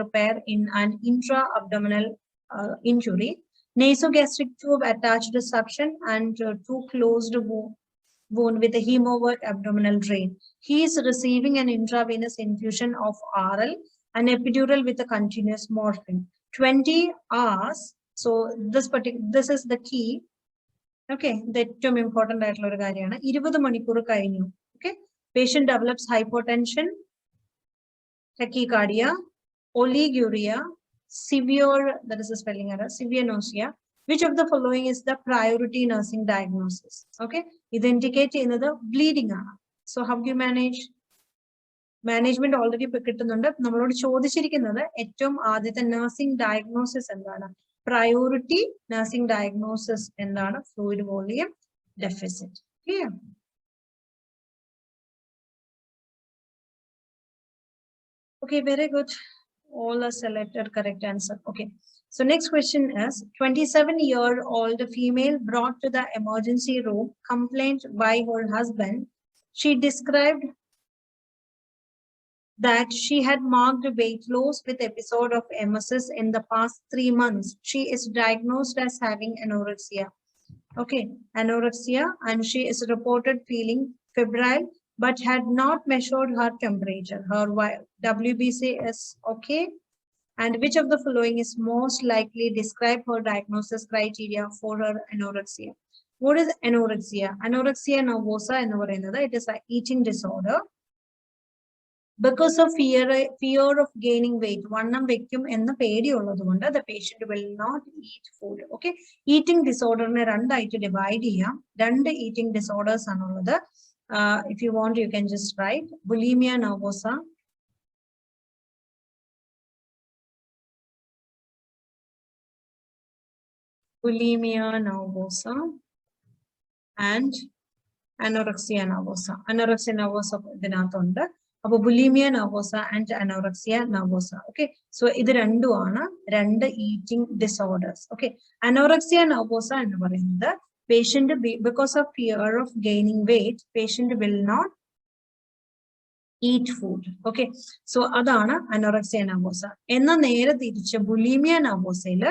repair in an intra-abdominal injury, nasogastric tube attached to suction, and two closed wound with a hemowork abdominal drain. He is receiving an intravenous infusion of RL and epidural with a continuous morphine. 20 hours. So this is the key. Okay, the ഏറ്റവും important ആയിട്ടുള്ള ഒരു കാര്യമാണ്. 20 മണിക്കൂർ കഴിഞ്ഞു. Okay, patient develops hypotension, tachycardia, oliguria, severe, that is a spelling error, severe nausea. Which of the following is the priority nursing diagnosis? Okay, it indicates another bleeding. So how do you manage? Management already കിട്ടുന്നുണ്ട്. നമ്മളോട് ചോദിച്ചിരിക്കുന്നത് ഏറ്റവും ആദ്യത്തെ nursing diagnosis എന്താണ്? Priority nursing diagnosis എന്താണ്? Fluid volume deficit. Clear? Okay, very good. All are selected correct answer. Okay. So next question is 27-year-old female brought to the emergency room, complained by her husband. She described that she had marked weight loss with episode of emesis in the past 3 months. She is diagnosed as having anorexia. Okay, anorexia, and she is reported feeling febrile but had not measured her temperature. Her WBC is okay. And which of the following is most likely describe her diagnosis criteria for her anorexia? What is anorexia? Anorexia nervosa ennu parayunnathu, it is an eating disorder. Because of fear of gaining weight, vannam vekkum enna pedi ulladhukonde the patient will not eat food. Okay, eating disorder ne rendayitte divide cheyam. Rendu eating disorders aanullathu. If you want, you can just write bulimia nervosa, bulimia nervosa, and anorexia nervosa. Anorexia nervosa ഇതിനകത്തുണ്ട്. അപ്പോൾ bulimia nervosa and anorexia nervosa. Okay, so ഇത് രണ്ടുമാണ് രണ്ട് eating disorders. Okay, anorexia nervosa എന്ന് പറയുന്നത് patient because of fear of gaining weight, patient will not eat food. Okay, so adana anorexia nervosa. Enna nere tiriche bulimia nervosa il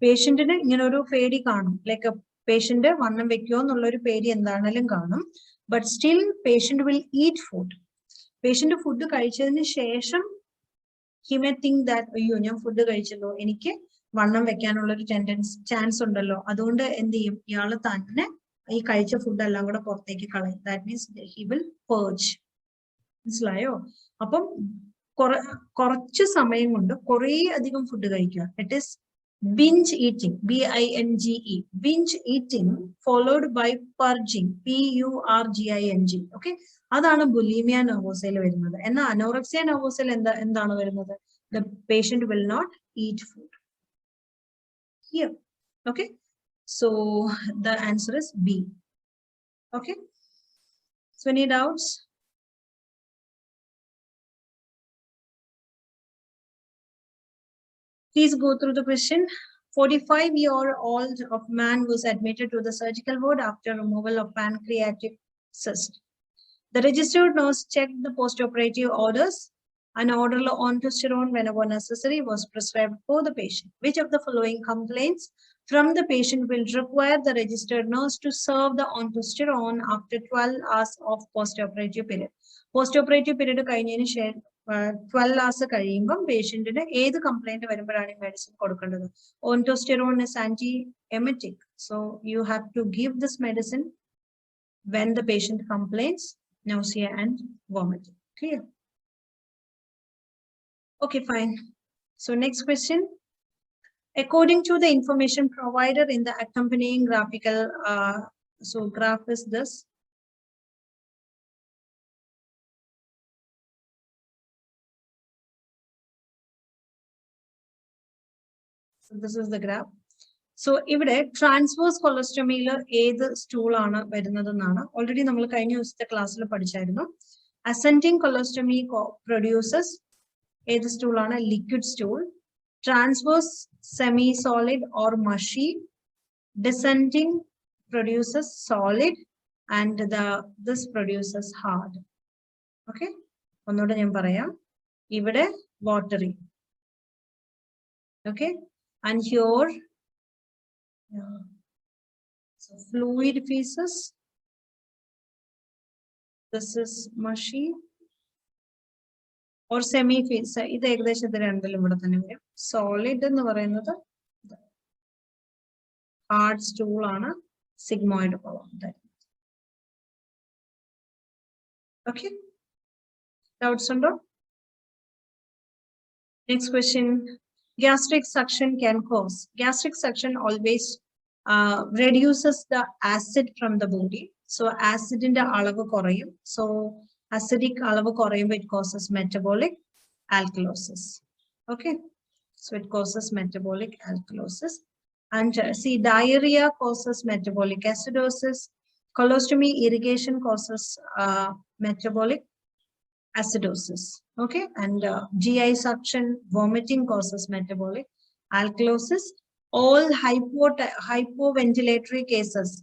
patient ne ingane oru pedi kanum, like a patient vannam vekkuo ennulla oru pedi endanalum kanum, but still patient will eat food. Patient food കഴിച്ചതിന് ശേഷം he may think that അയ്യോ ഞാൻ food കഴിച്ചല്ലോ, എനിക്ക് വണ്ണം വെക്കാനുള്ള ഒരു chance ഉണ്ടല്ലോ, അതുകൊണ്ട് എന്ത് ചെയ്യും, ഇയാൾ തന്നെ ഈ കഴിച്ച ഫുഡ് എല്ലാം കൂടെ പുറത്തേക്ക് കളയും. That means he will purge. മനസ്സിലായോ? അപ്പം കുറച്ച് സമയം കൊണ്ട് കുറേ അധികം ഫുഡ് കഴിക്കുക. It is binge eating, BINGE, binge eating followed by purging, PURGING. Okay, അതാണ് bulimia nervosa യിൽ വരുന്നത്. എന്നാൽ anorexia nervosa യിൽ എന്താണ് വരുന്നത്? The patient will not eat food. Here, okay, so the answer is B. Okay, so any doubts? Please go through the question. 45-year-old of man was admitted to the surgical ward after removal of pancreatic cyst. The registered nurse checked the postoperative orders. An oral ontosterone whenever necessary was prescribed for the patient. Which of the following complaints from the patient will require the registered nurse to serve the ontosterone after 12 hours of postoperative period? Postoperative period കഴിഞ്ഞതിന് ശേഷം 12 hours കഴിയുമ്പോൾ പേഷ്യന്റിന് ഏത് complaint വരുമ്പോഴാണ് medicine കൊടുക്കേണ്ടത്? ഓൺടോസ്റ്റെറോൺ is anti-emetic, so you have to give this medicine when the patient complains nausea and vomiting. Clear? Okay, fine. So next question. According to the information provided in the accompanying graphical, so graph is this. So this is the graph. So ഇവിടെ transverse colostomy ഏത് stool ആണ് വരുന്നതെന്നാണ് already നമ്മൾ കഴിഞ്ഞ ദിവസത്തെ ക്ലാസ്സിൽ പഠിച്ചായിരുന്നു. Ascending colostomy produces ഏത് stool ആണ്? Liquid stool. Transverse semi-solid or mushy. Descending produces solid, and this produces hard. Okay, ഒന്നുകൂടെ ഞാൻ പറയാം. ഇവിടെ watery, Okay, and here, so fluid phases. This is mushy or semi phase. This is solid hard stool on a sigmoid column. Okay, doubts under? Next question. Gastric suction can cause. Gastric suction always reduces the acid from the body. So acid in the alavu korayum. So acidic alavu korayum, it causes metabolic alkalosis. Okay, so it causes metabolic alkalosis. And see, diarrhea causes metabolic acidosis. Colostomy irrigation causes metabolic acidosis. Okay, and GI suction, vomiting causes metabolic alkalosis. All hypoventilatory cases,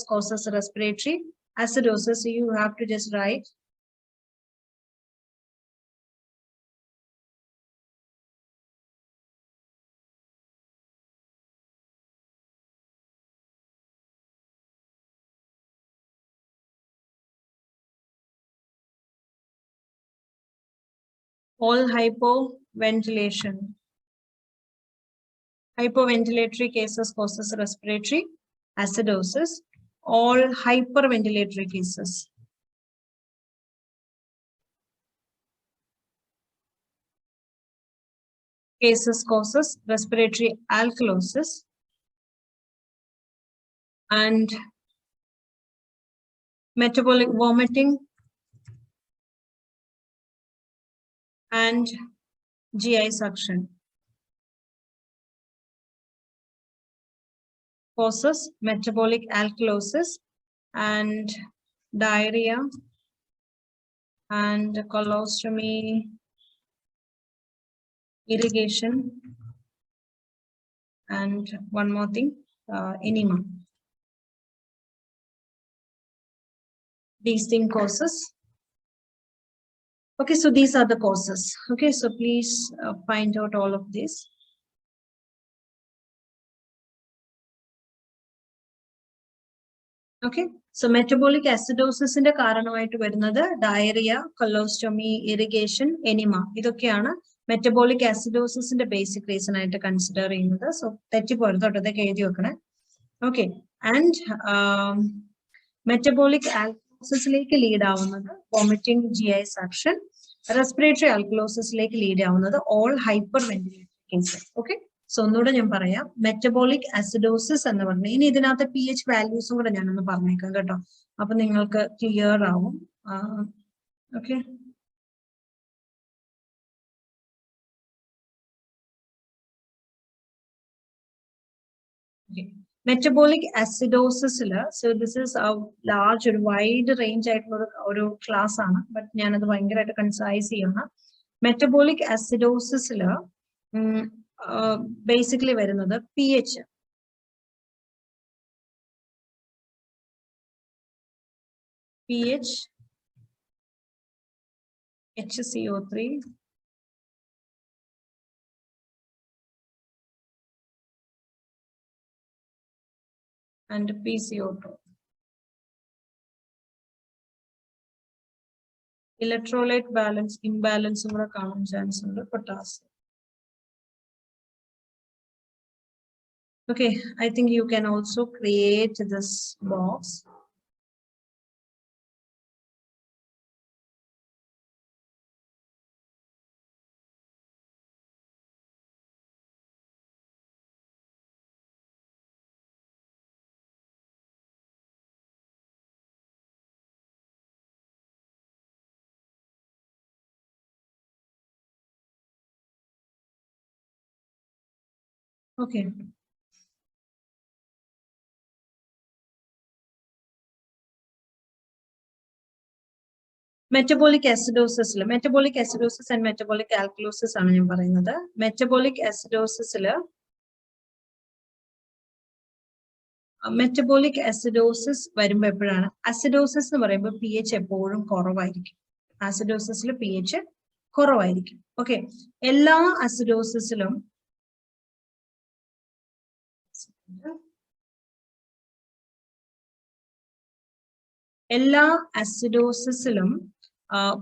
causes respiratory acidosis. So you have to just write all hypoventilatory cases causes respiratory acidosis. All hyperventilatory cases causes respiratory alkalosis, and metabolic vomiting and GI suction causes metabolic alkalosis and diarrhea and colostomy irrigation, and one more thing, enema. These things causes. Okay, so these are the causes. Okay, so please find out all of this. Okay, so metabolic acidosis in the karanamayitte varunathu diarrhea, colostomy, irrigation, enema. ഇതൊക്കെയാണ് metabolic acidosis in the basic reason ആയിട്ട് consider ചെയ്യുന്നത്. So തെറ്റിപ്പോരുത് ട്ടോ, ഇതൊക്കെ എഴുതി വെക്കണേ. Okay, and metabolic alkalosis lake lead ആവുന്നത് vomiting, GI suction, respiratory alkalosis ലേക്ക് lead ആവുന്നത് all hyperventilatory cases. Okay, so ഒന്നുകൂടെ ഞാൻ പറയാം, മെറ്റബോളിക് അസിഡോസിസ് എന്ന് പറഞ്ഞാൽ ഇനി ഇതിനകത്ത് pH വാല്യൂസും കൂടെ ഞാനൊന്ന് പറഞ്ഞേക്കാം കേട്ടോ, അപ്പൊ നിങ്ങൾക്ക് ക്ലിയർ ആവും. ഓക്കെ, മെറ്റബോളിക് അസിഡോസിസില്, സോ ദിസ് ഇസ് ലാർജ് ഒരു വൈഡ് റേഞ്ച് ആയിട്ടുള്ള ഒരു ക്ലാസ് ആണ്, ബട്ട് ഞാനത് ഭയങ്കരമായിട്ട് കൺസൈസ് ചെയ്യുന്ന. മെറ്റബോളിക് അസിഡോസിസില് basically വരുന്നത് pH HCO3 and PCO2. Electrolyte balance imbalance കൂടെ കാണാൻ ചാൻസ് ഉണ്ട് potassium. Okay, I think you can also create this box. Okay. Metabolic acidosis and metabolic alkalosis ആണ് ഞാൻ പറയുന്നത്. Metabolic acidosis വരുമ്പോൾ എപ്പോഴാണ് അസിഡോസിസ് എന്ന് പറയുമ്പോൾ pH എപ്പോഴും കുറവായിരിക്കും. ആസിഡോസിസിൽ pH കുറവായിരിക്കും. ഓക്കെ, എല്ലാ അസിഡോസിസിലും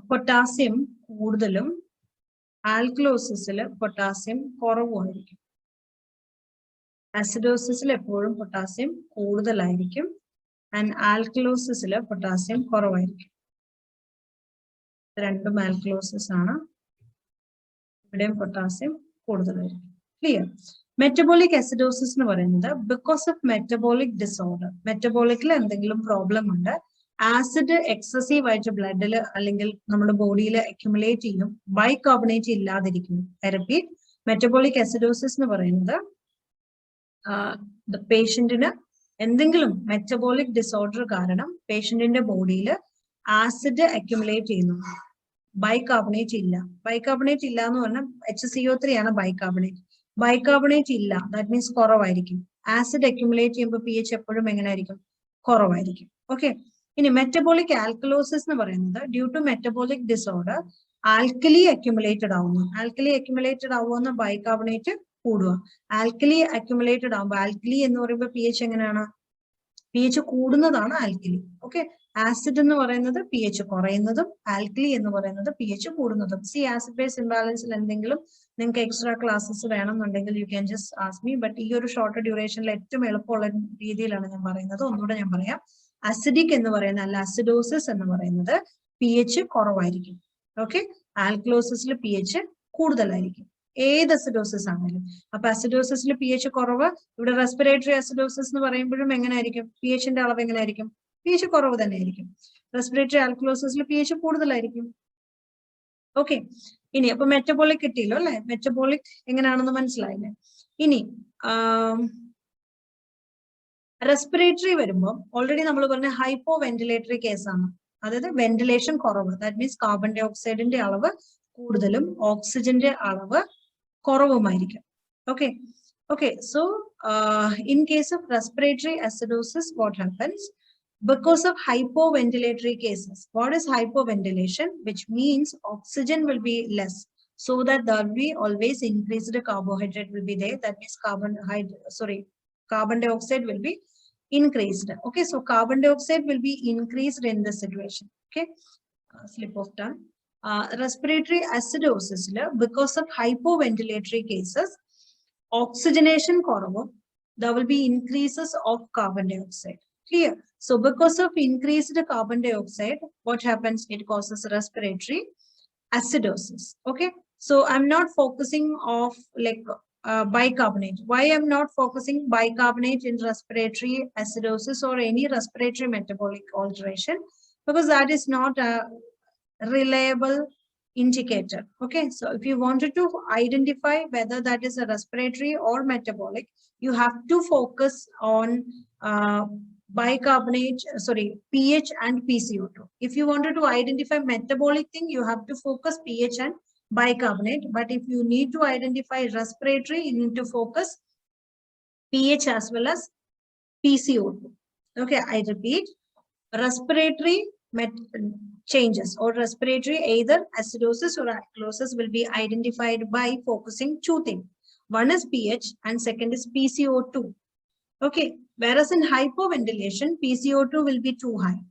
പൊട്ടാസ്യം കൂടുതലും ആൽക്കലോസിസിൽ പൊട്ടാസ്യം കുറവുമായിരിക്കും. അസിഡോസിസിൽ എപ്പോഴും പൊട്ടാസ്യം കൂടുതലായിരിക്കും ആൻഡ് ആൽക്കലോസിസിൽ പൊട്ടാസ്യം കുറവായിരിക്കും. രണ്ടും ആൽക്കലോസിസ് ആണ്, ഇവിടെയും പൊട്ടാസ്യം കൂടുതലായിരിക്കും. ക്ലിയർ? മെറ്റബോളിക് അസിഡോസിസ് എന്ന് പറയുന്നത് ബിക്കോസ് ഓഫ് മെറ്റബോളിക് ഡിസോർഡർ, മെറ്റബോളിക്കിൽ എന്തെങ്കിലും പ്രോബ്ലം ഉണ്ട്, ആസിഡ് എക്സസീവ് ആയിട്ട് ബ്ലഡിൽ അല്ലെങ്കിൽ നമ്മുടെ ബോഡിയിൽ അക്യുമുലേറ്റ് ചെയ്യും, ബൈകാർബണേറ്റ് ഇല്ലാതിരിക്കും. റിപ്പീറ്റ്, മെറ്റബോളിക് അസിഡോസിസ് എന്ന് പറയുന്നത് പേഷ്യന്റിന് എന്തെങ്കിലും മെറ്റബോളിക് ഡിസോർഡർ കാരണം പേഷ്യന്റിന്റെ ബോഡിയിൽ ആസിഡ് അക്യുമുലേറ്റ് ചെയ്യുന്നു, ബൈകാർബണേറ്റ് ഇല്ല. ബൈകാർബണേറ്റ് ഇല്ല എന്ന് പറഞ്ഞാൽ HCO3 ആണ് ബൈകാർബണേറ്റ്. ബൈകാർബണേറ്റ് ഇല്ല, ദാറ്റ് മീൻസ് കുറവായിരിക്കും. ആസിഡ് അക്യുമുലേറ്റ് ചെയ്യുമ്പോൾ pH എപ്പോഴും എങ്ങനെ ആയിരിക്കും? കുറവായിരിക്കും. ഓക്കെ, ഇനി മെറ്റബോളിക് ആൽക്കലോസിസ് എന്ന് പറയുന്നത് due to metabolic disorder alkali accumulated ആവുന്നു. ആൽക്കലി അക്യുമുലേറ്റഡ് ആവുന്ന ബൈകാർബണേറ്റ് കൂടുക. ആൽക്കലി അക്യുമുലേറ്റഡ് ആവുമ്പോൾ, ആൽക്കലി എന്ന് പറയുമ്പോൾ pH എങ്ങനെയാണ്? pH കൂടുന്നതാണ് ആൽക്കലി. ഓക്കെ, ആസിഡ് എന്ന് പറയുന്നത് pH കുറയുന്നതും, ആൽക്കലി എന്ന് പറയുന്നത് pH കൂടുന്നതും. സി ആസിഡ് ബേസ് ഇംബാലൻസിൽ എന്തെങ്കിലും നിങ്ങൾക്ക് എക്സ്ട്രാ ക്ലാസ്സസ് വേണമെന്നുണ്ടെങ്കിൽ you can just ask me. But ഈ ഒരു ഷോർട്ട് ഡ്യൂറേഷനിൽ ഏറ്റവും എളുപ്പമുള്ള രീതിയിലാണ് ഞാൻ പറയുന്നത്. ഒന്നുകൂടെ ഞാൻ പറയാം. അസിഡിക് എന്ന് പറയുന്ന അല്ല, അസിഡോസിസ് എന്ന് പറയുന്നത് pH കുറവായിരിക്കും. ഓക്കെ, ആൽക്കലോസിസിൽ pH കൂടുതലായിരിക്കും, ഏത് അസിഡോസിസ് ആണെങ്കിലും. അപ്പൊ അസിഡോസിസിൽ pH കുറവ്, ഇവിടെ റെസ്പിറേറ്ററി അസിഡോസിസ് എന്ന് പറയുമ്പോഴും എങ്ങനെയായിരിക്കും? pHന്റെ അളവ് എങ്ങനെയായിരിക്കും? pH കുറവ് തന്നെ ആയിരിക്കും. റെസ്പിറേറ്ററി ആൽക്കലോസിസിൽ pH കൂടുതലായിരിക്കും. ഓക്കെ, ഇനി അപ്പൊ മെറ്റബോളിക് കിട്ടിയല്ലോ അല്ലെ? മെറ്റബോളിക് എങ്ങനെയാണെന്ന് മനസ്സിലായില്ലേ? ഇനി റെസ്പിറേറ്ററി വരുമ്പോൾ ഓൾറെഡി നമ്മൾ പറഞ്ഞ ഹൈപ്പോ വെന്റിലേറ്ററി കേസാണ്, അതായത് വെന്റിലേഷൻ കുറവ്. ദാറ്റ് മീൻസ് കാർബൺ ഡൈ ഓക്സൈഡിന്റെ അളവ് കൂടുതലും ഓക്സിജന്റെ അളവ് കുറവുമായിരിക്കും. Okay, okay, so in case of respiratory acidosis, what happens? Because of hypoventilatory cases. What is hypoventilation? Which means oxygen will be less, so that there will be always increased carbohydrate will be there. That means carbon dioxide will be increased. Okay, so carbon dioxide will be increased in this situation. Okay, slip of tongue. Respiratory acidosis, because of hypoventilatory cases, oxygenation koravo, there will be increases of carbon dioxide. Clear? So because of increased carbon dioxide, what happens? It causes respiratory acidosis. Okay, so I'm not focusing of like bicarbonate. Why I'm not focusing bicarbonate in respiratory acidosis or any respiratory metabolic alteration? Because that is not a reliable indicator. Okay, so if you wanted to identify whether that is a respiratory or metabolic, you have to focus on pH and PCO2. If you wanted to identify metabolic thing, you have to focus pH and bicarbonate. But if you need to identify respiratory, you need to focus pH as well as PCO2. Okay, I repeat, respiratory changes or respiratory either acidosis or alkalosis will be identified by focusing two things. One is pH and second is PCO2. Okay, whereas in hypoventilation, PCO2 will be too high.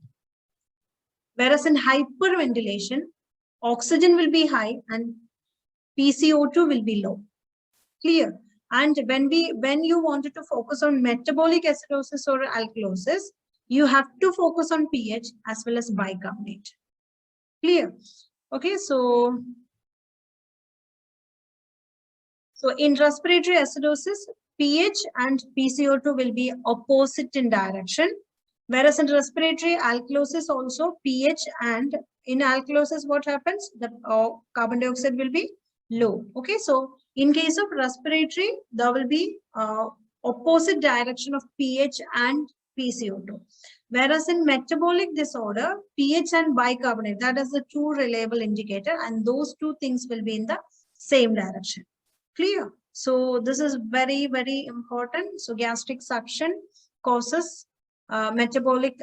Whereas in hyperventilation, oxygen will be high and PCO2 will be low. Clear? And when you wanted to focus on metabolic acidosis or alkalosis, you have to focus on pH as well as bicarbonate. Clear? Okay, so in respiratory acidosis, pH and PCO2 will be opposite in direction, whereas in respiratory alkalosis also pH and in alkalosis what happens? The carbon dioxide will be low. Okay, so in case of respiratory, there will be opposite direction of pH and PCO2. Whereas in metabolic disorder, pH and bicarbonate, that is the true reliable indicator, and those two things will be in the same direction. Clear? So this is very, very important. So gastric suction causes metabolic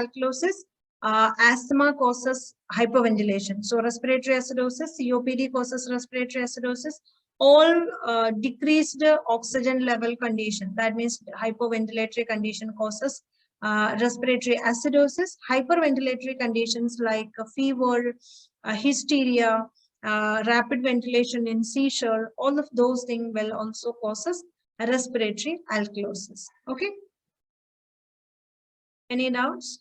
alkalosis. Asthma causes hyperventilation. So respiratory acidosis, COPD causes respiratory acidosis, all decreased oxygen level condition. That means hyperventilatory condition causes respiratory acidosis. Hyperventilatory conditions like fever, hysteria, rapid ventilation in seizure, all of those things will also causes respiratory alkalosis. Okay. Any doubts?